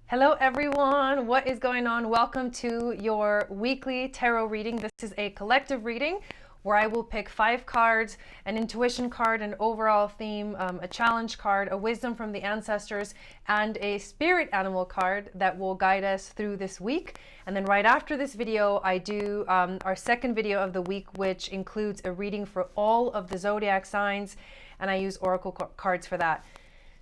Hello everyone, what is going on? Welcome to your weekly tarot reading. This is a collective reading where I will pick 5 cards, an intuition card, an overall theme, a challenge card, a wisdom from the ancestors, and a spirit animal card that will guide us through this week. And then right after this video, I do our second video of the week, which includes a reading for all of the zodiac signs, and I use oracle cards for that.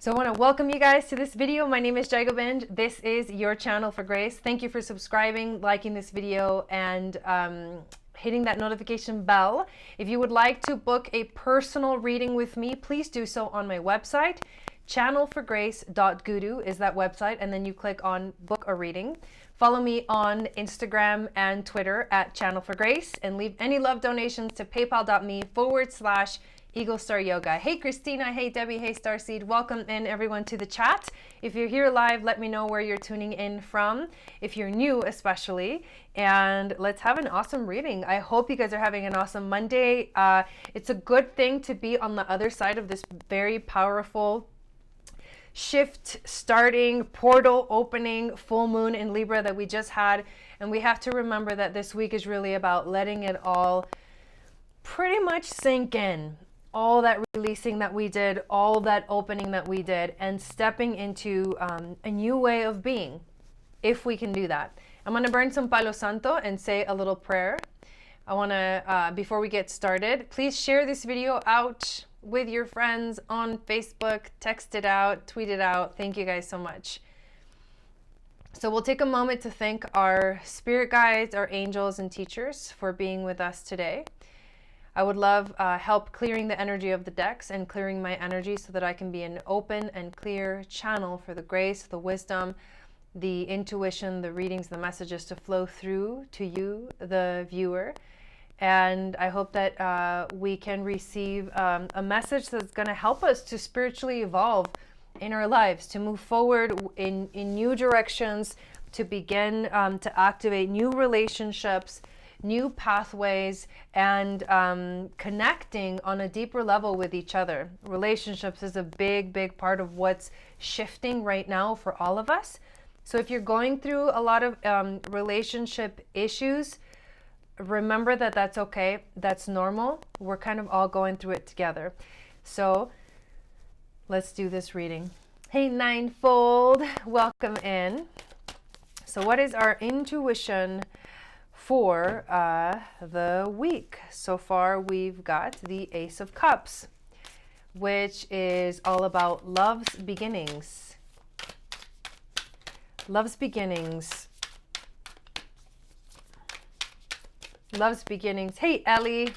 So I want to welcome you guys to this video. My name is Jai Gobind. This is your channel for grace. Thank you for subscribing, liking this video, and hitting that notification bell. If you would like to book a personal reading with me, please do so on my website. channelforgrace.guru is that website, and then you click on book a reading. Follow me on Instagram and Twitter at Channel for Grace, and leave any love donations to paypal.me/Eagle Star Yoga. Hey Christina, hey Debbie, hey Starseed. Welcome in everyone to the chat. If you're here live, let me know where you're tuning in from, if you're new especially, and let's have an awesome reading. I hope you guys are having an awesome Monday. It's a good thing to be on the other side of this very powerful shift starting, portal opening, full moon in Libra that we just had. And we have to remember that this week is really about letting it all pretty much sink in. All that releasing that we did, all that opening that we did, and stepping into a new way of being, if we can do that. I'm going to burn some Palo Santo and say a little prayer. I want to, before we get started, please share this video out with your friends on Facebook, text it out, tweet it out. Thank you guys so much. So we'll take a moment to thank our spirit guides, our angels and teachers for being with us today. I would love help clearing the energy of the decks and clearing my energy so that I can be an open and clear channel for the grace, the wisdom, the intuition, the readings, the messages to flow through to you, the viewer. And I hope that we can receive a message that's going to help us to spiritually evolve in our lives, to move forward in new directions, to begin to activate new relationships, new pathways, and connecting on a deeper level with each other. Relationships is a big part of what's shifting right now for all of us. So if you're going through a lot of relationship issues, remember that that's okay. That's normal. We're kind of all going through it together. So let's do this reading. Hey Ninefold, welcome in. So what is our intuition for the week? So far we've got the Ace of Cups, which is all about love's beginnings. Love's beginnings. Love's beginnings. Hey Ellie.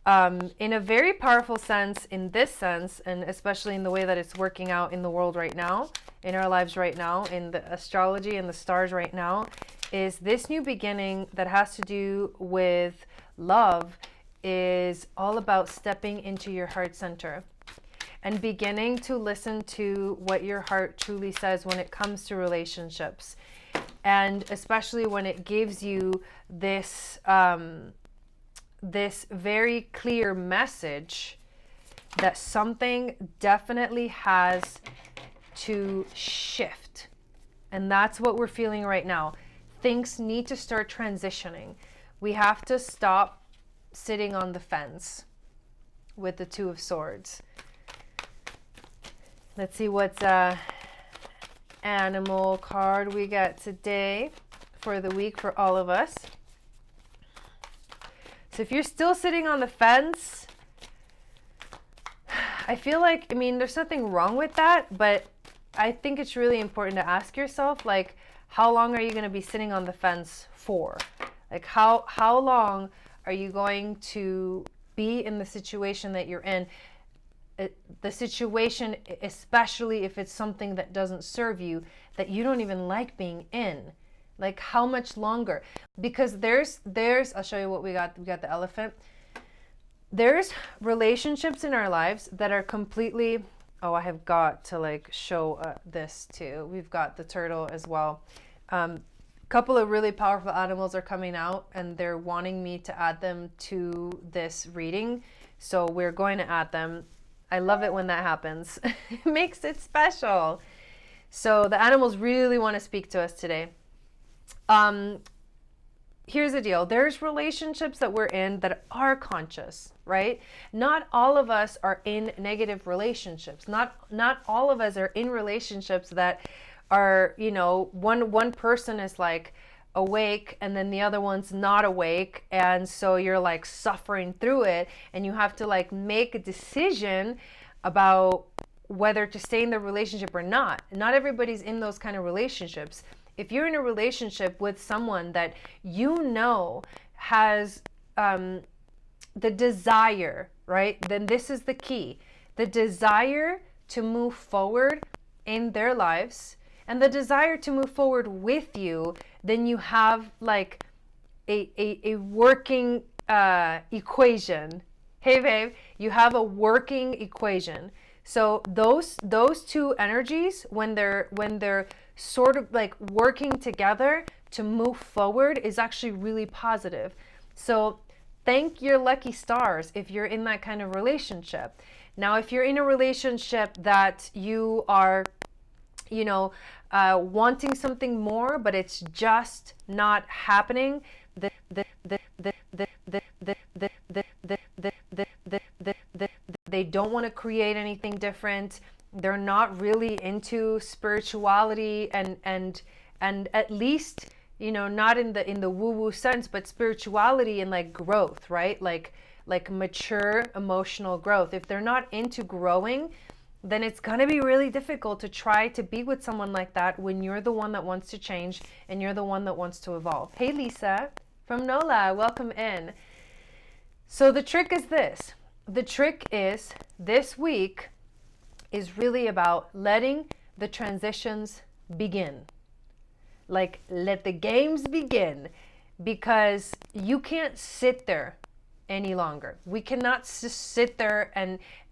In a very powerful sense, in this sense, and especially in the way that it's working out in the world right now, in our lives right now, in the astrology and the stars right now, is this new beginning that has to do with love is all about stepping into your heart center and beginning to listen to what your heart truly says when it comes to relationships. And especially when it gives you this, this very clear message that something definitely has to shift. And that's what we're feeling right now. Things need to start transitioning. We have to stop sitting on the fence with the Two of Swords. Let's see what's animal card we got today for the week for all of us. So if you're still sitting on the fence, I feel like, I mean, there's nothing wrong with that, but I think it's really important to ask yourself, like, how long are you going to be sitting on the fence for? Like, how long are you going to be in the situation that you're in? The situation, especially if it's something that doesn't serve you, that you don't even like being in. Like, how much longer? Because there's I'll show you what we got. We got the elephant. There's relationships in our lives that are completely, oh, I have got to like show this too. We've got the turtle as well. Couple of really powerful animals are coming out and they're wanting me to add them to this reading. So we're going to add them. I love it when that happens. It makes it special. So the animals really want to speak to us today. Here's the deal. There's relationships that we're in that are conscious, right? Not all of us are in negative relationships. Not all of us are in relationships that are, one person is like awake and then the other one's not awake, and so you're like suffering through it, and you have to like make a decision about whether to stay in the relationship or not. Not everybody's in those kind of relationships. If you're in a relationship with someone that has the desire, right? Then this is the key. The desire to move forward in their lives and the desire to move forward with you, then you have like a working equation. Hey babe, you have a working equation. So those two energies, when they're sort of like working together to move forward, is actually really positive. So thank your lucky stars if you're in that kind of relationship. Now, if you're in a relationship that you are, wanting something more, but it's just not happening, they don't want to create anything different. They're not really into spirituality and at least, not in the woo-woo sense, but spirituality and like growth, right? Like mature emotional growth. If they're not into growing, then it's going to be really difficult to try to be with someone like that when you're the one that wants to change and you're the one that wants to evolve. Hey, Lisa from NOLA, welcome in. So the trick is this. The trick is this week is really about letting the transitions begin. Like, let the games begin, because you can't sit there any longer. We cannot just sit there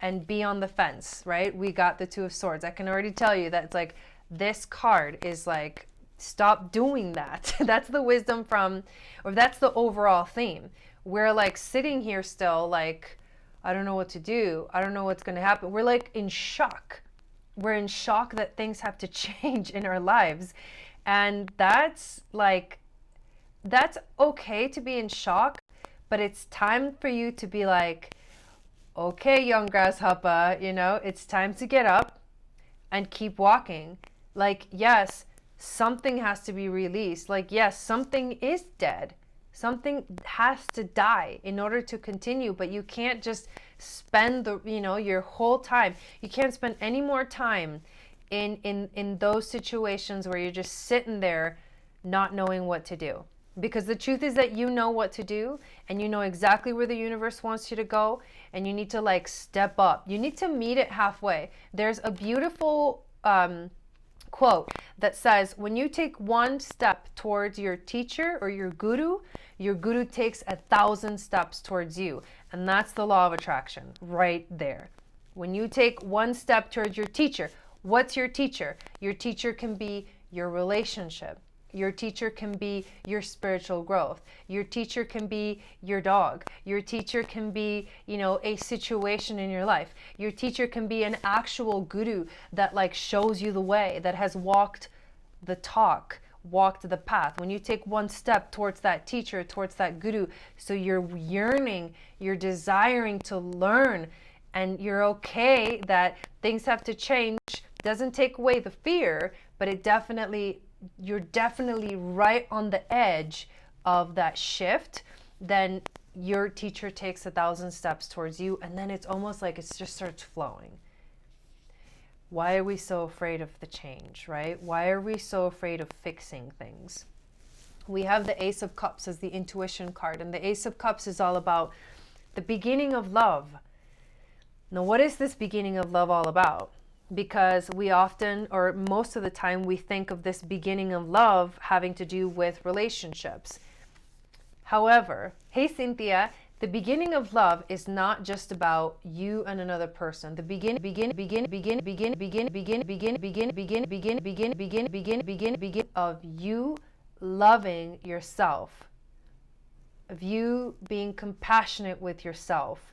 and be on the fence, right? We got the Two of Swords. I can already tell you that it's like, this card is like, stop doing that. That's the wisdom or that's the overall theme. We're like sitting here still like, I don't know what to do. I don't know what's going to happen. We're like in shock. We're in shock that things have to change in our lives. And that's okay to be in shock, but it's time for you to be like, okay, young grasshopper, it's time to get up and keep walking. Like, yes, something has to be released. Like, yes, something is dead. Something has to die in order to continue, but you can't just spend your whole time. You can't spend any more time in those situations where you're just sitting there not knowing what to do. Because the truth is that you know what to do, and you know exactly where the universe wants you to go, and you need to like step up. You need to meet it halfway. There's a beautiful quote that says, when you take one step towards your teacher or your guru takes 1,000 steps towards you. And that's the law of attraction right there. When you take one step towards your teacher, what's your teacher? Your teacher can be your relationship. Your teacher can be your spiritual growth. Your teacher can be your dog. Your teacher can be, a situation in your life. Your teacher can be an actual guru that like shows you the way, that has walked the talk, walked the path. When you take one step towards that teacher, towards that guru, so you're yearning, you're desiring to learn, and you're okay that things have to change, doesn't take away the fear, but you're definitely right on the edge of that shift, then your teacher takes 1,000 steps towards you, and then it's almost like it just starts flowing. Why are we so afraid of the change, right? Why are we so afraid of fixing things? We have the Ace of Cups as the intuition card, and the Ace of Cups is all about the beginning of love. Now, what is this beginning of love all about? Because we often, or most of the time, we think of this beginning of love having to do with relationships. However, hey Cynthia, the beginning of love is not just about you and another person. The beginning of you loving yourself, of you being compassionate with yourself,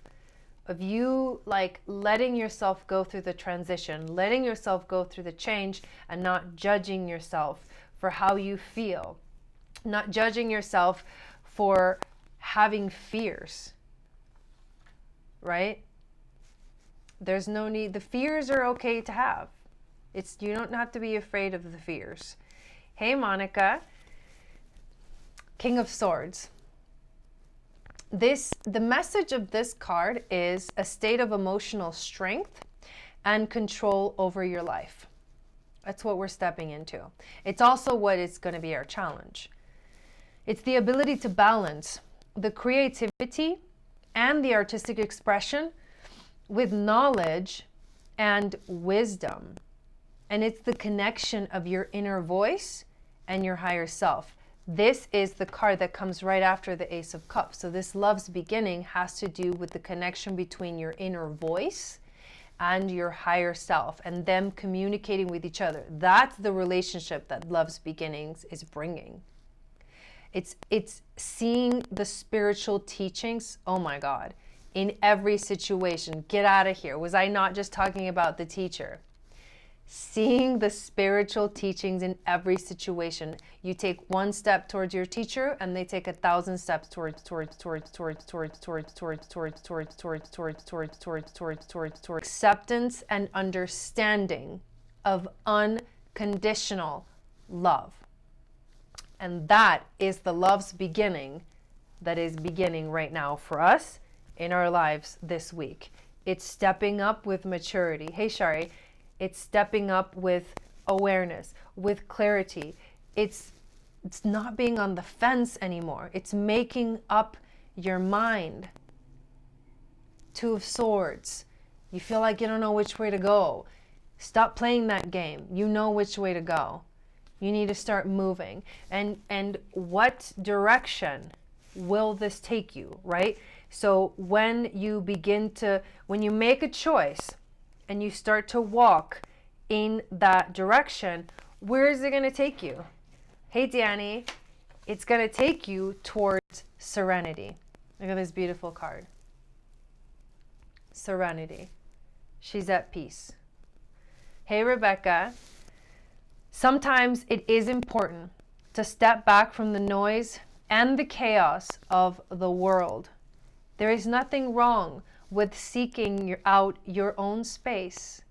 of you like letting yourself go through the transition, letting yourself go through the change, and not judging yourself for how you feel, not judging yourself for having fears, right? There's no need. The fears are okay to have. You don't have to be afraid of the fears. Hey, Monica. King of Swords. The message of this card is a state of emotional strength and control over your life. That's what we're stepping into. It's also what is going to be our challenge. It's the ability to balance the creativity and the artistic expression with knowledge and wisdom. And it's the connection of your inner voice and your higher self. This is the card that comes right after the Ace of Cups. So this love's beginning has to do with the connection between your inner voice and your higher self and them communicating with each other. That's the relationship that love's beginnings is bringing. It's seeing the spiritual teachings, oh my God, in every situation. Get out of here. Was I not just talking about the teacher? Seeing the spiritual teachings in every situation. You take one step towards your teacher and they take 1,000 steps towards acceptance and understanding of unconditional love. And that is the love's beginning that is beginning right now for us in our lives this week. It's stepping up with maturity. Hey, Shari. It's stepping up with awareness, with clarity. It's not being on the fence anymore. It's making up your mind. Two of Swords. You feel like you don't know which way to go. Stop playing that game. You know which way to go. You need to start moving. And what direction will this take you, right? So when you make a choice, and you start to walk in that direction, where is it going to take you? Hey, Danny, it's going to take you towards serenity. Look at this beautiful card. Serenity. She's at peace. Hey, Rebecca. Sometimes it is important to step back from the noise and the chaos of the world. There is nothing wrong with seeking out your own space,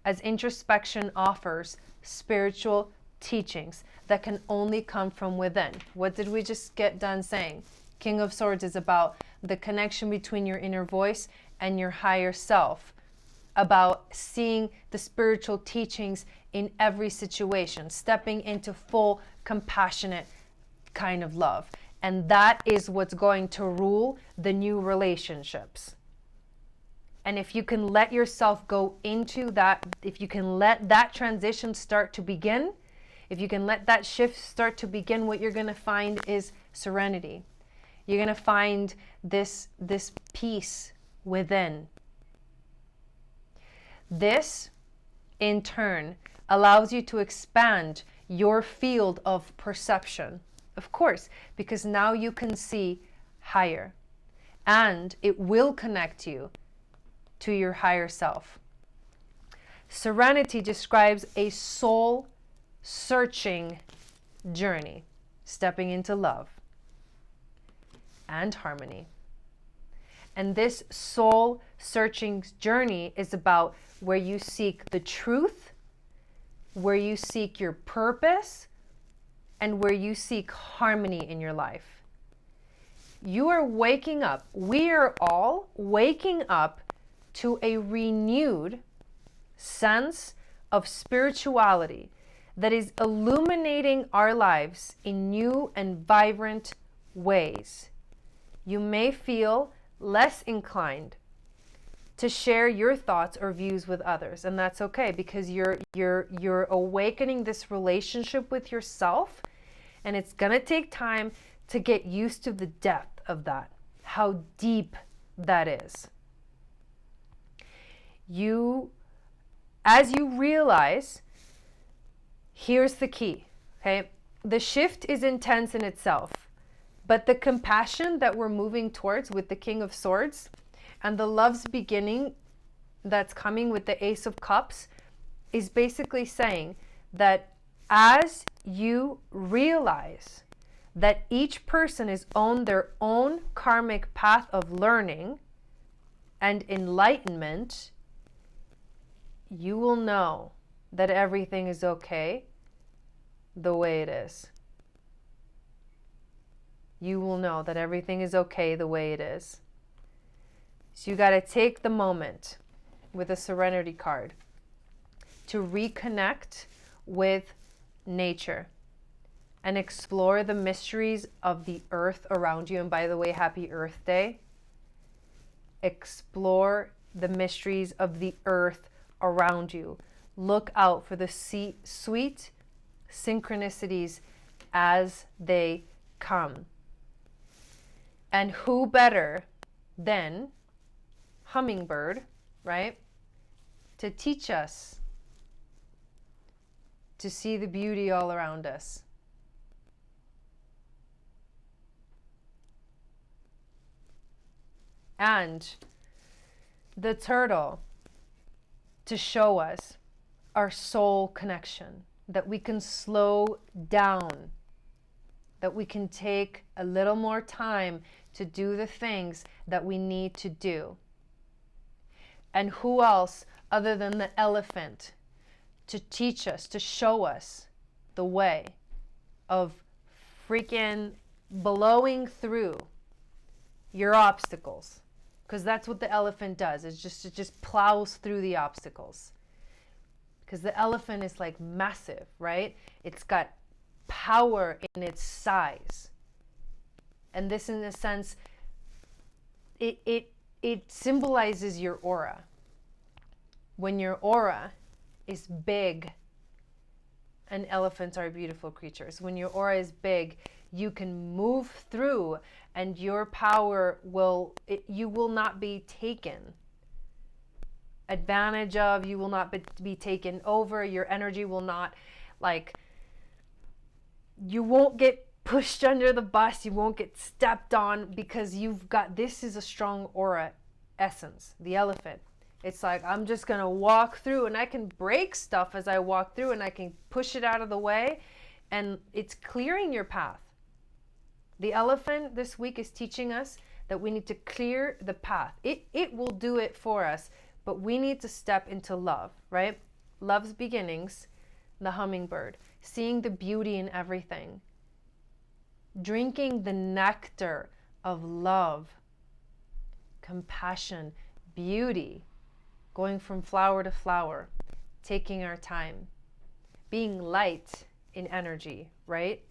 as introspection offers spiritual teachings that can only come from within. What did we just get done saying? King of Swords is about the connection between your inner voice and your higher self, about seeing the spiritual teachings in every situation, stepping into full compassionate kind of love. And that is what's going to rule the new relationships. And if you can let yourself go into that, if you can let that transition start to begin, if you can let that shift start to begin, what you're going to find is serenity. You're going to find this peace within. This, in turn, allows you to expand your field of perception. Of course, because now you can see higher. And it will connect you to your higher self. Serenity describes a soul-searching journey, stepping into love and harmony. And this soul-searching journey is about where you seek the truth, where you seek your purpose, and where you seek harmony in your life. You are waking up. We are all waking up to a renewed sense of spirituality that is illuminating our lives in new and vibrant ways. You may feel less inclined to share your thoughts or views with others, and that's okay, because you're awakening this relationship with yourself, and it's gonna take time to get used to the depth of that, how deep that is. As you realize, here's the key, okay? The shift is intense in itself, but the compassion that we're moving towards with the King of Swords And the love's beginning that's coming with the Ace of Cups is basically saying that as you realize that each person is on their own karmic path of learning and enlightenment, you will know that everything is okay the way it is. You will know that everything is okay the way it is. So you got to take the moment with a Serenity card to reconnect with nature and explore the mysteries of the earth around you. And by the way, happy Earth Day. Explore the mysteries of the earth around you. Look out for the sweet synchronicities as they come. And who better than hummingbird, right? To teach us to see the beauty all around us. And the turtle to show us our soul connection, that we can slow down, that we can take a little more time to do the things that we need to do. And who else other than the elephant to teach us, to show us the way of freaking blowing through your obstacles? Because that's what the elephant does. It just plows through the obstacles. Because the elephant is like massive, right? It's got power in its size. And this, in a sense, it symbolizes your aura. When your aura is big, and elephants are beautiful creatures. When your aura is big, you can move through, and your power you will not be taken advantage of. You will not be taken over. Your energy will not, you won't get pushed under the bus. You won't get stepped on, because this is a strong aura essence, the elephant. It's like, I'm just going to walk through, and I can break stuff as I walk through, and I can push it out of the way, and it's clearing your path. The elephant this week is teaching us that we need to clear the path. It will do it for us, but we need to step into love, right? Love's beginnings, the hummingbird, seeing the beauty in everything, drinking the nectar of love, compassion, beauty, going from flower to flower, taking our time, being light in energy, right?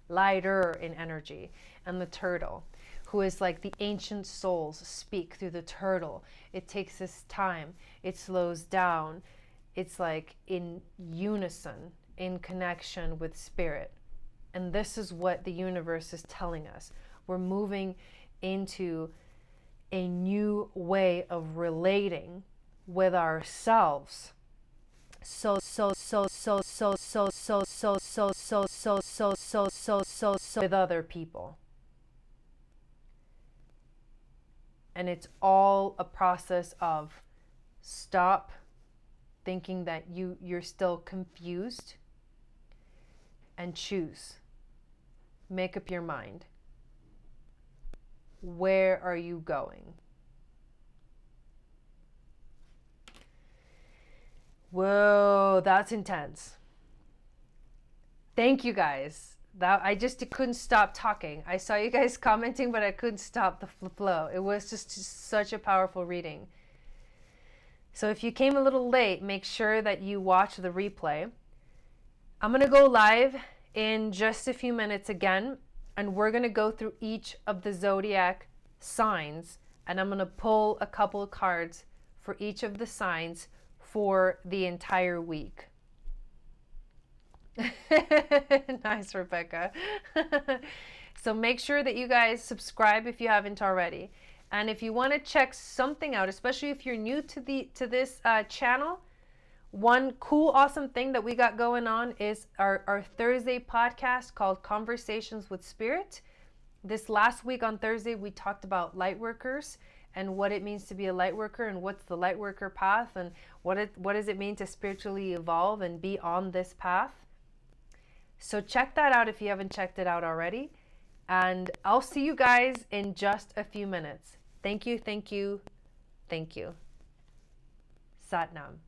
Lighter in energy. And the turtle, who is like the ancient souls speak through the turtle. It takes its time. It slows down. It's like in unison, in connection with spirit. And this is what the universe is telling us. We're moving into a new way of relating with ourselves. With other people. And it's all a process of stop thinking that you're still confused, and choose. Make up your mind. Where are you going? Whoa, that's intense. Thank you guys. I just couldn't stop talking. I saw you guys commenting, but I couldn't stop the flow. It was just such a powerful reading. So if you came a little late, make sure that you watch the replay. I'm going to go live in just a few minutes again, and we're going to go through each of the zodiac signs, and I'm going to pull a couple of cards for each of the signs for the entire week. Nice, Rebecca. So make sure that you guys subscribe if you haven't already. And if you want to check something out, especially if you're new to this channel, one cool, awesome thing that we got going on is our Thursday podcast called Conversations with Spirit. This last week on Thursday, we talked about light workers, and what it means to be a light worker, and what's the light worker path, and what does it mean to spiritually evolve and be on this path. So check that out if you haven't checked it out already. And I'll see you guys in just a few minutes. Thank you, thank you, thank you. Sat Nam.